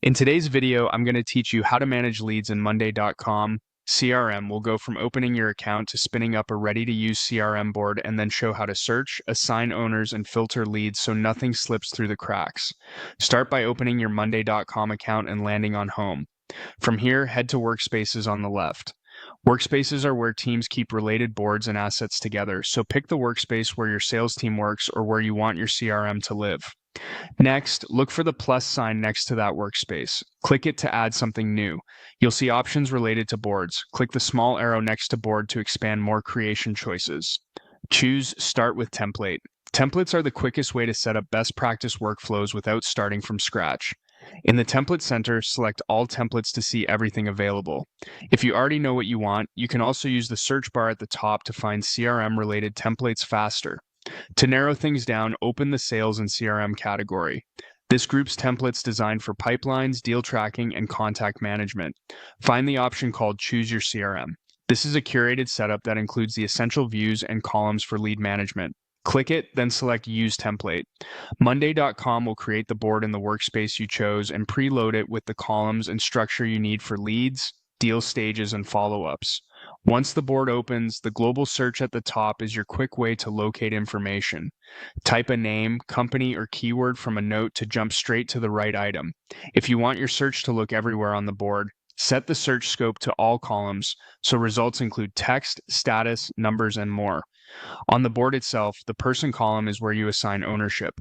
In today's video, I'm going to teach you how to manage leads in Monday.com. CRM will go from opening your account to spinning up a ready-to-use CRM board and then show how to search, assign owners, and filter leads so nothing slips through the cracks. Start by opening your Monday.com account and landing on Home. From here, head to Workspaces on the left. Workspaces are where teams keep related boards and assets together, so pick the workspace where your sales team works or where you want your CRM to live. Next, look for the plus sign next to that workspace. Click it to add something new. You'll see options related to boards. Click the small arrow next to board to expand more creation choices. Choose Start with Template. Templates are the quickest way to set up best practice workflows without starting from scratch. In the Template Center, select all templates to see everything available. If you already know what you want, you can also use the search bar at the top to find CRM-related templates faster. To narrow things down, open the Sales and CRM category. This groups templates designed for pipelines, deal tracking, and contact management. Find the option called Choose Your CRM. This is a curated setup that includes the essential views and columns for lead management. Click it, then select Use Template. Monday.com will create the board in the workspace you chose and preload it with the columns and structure you need for leads, deal stages, and follow-ups. Once the board opens, the global search at the top is your quick way to locate information. Type a name, company, or keyword from a note to jump straight to the right item. If you want your search to look everywhere on the board, set the search scope to all columns, so results include text, status, numbers, and more. On the board itself, the person column is where you assign ownership.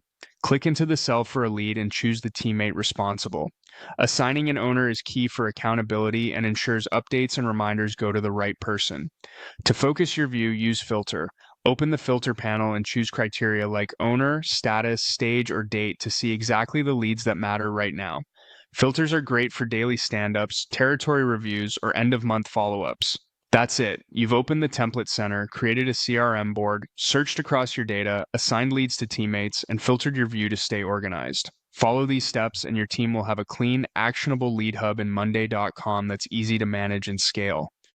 Click into the cell for a lead and choose the teammate responsible. Assigning an owner is key for accountability and ensures updates and reminders go to the right person. To focus your view, use Filter. Open the Filter panel and choose criteria like owner, status, stage, or date to see exactly the leads that matter right now. Filters are great for daily stand-ups, territory reviews, or end-of-month follow-ups. That's it. You've opened the Template Center, created a CRM board, searched across your data, assigned leads to teammates, and filtered your view to stay organized. Follow these steps and your team will have a clean, actionable lead hub in Monday.com that's easy to manage and scale.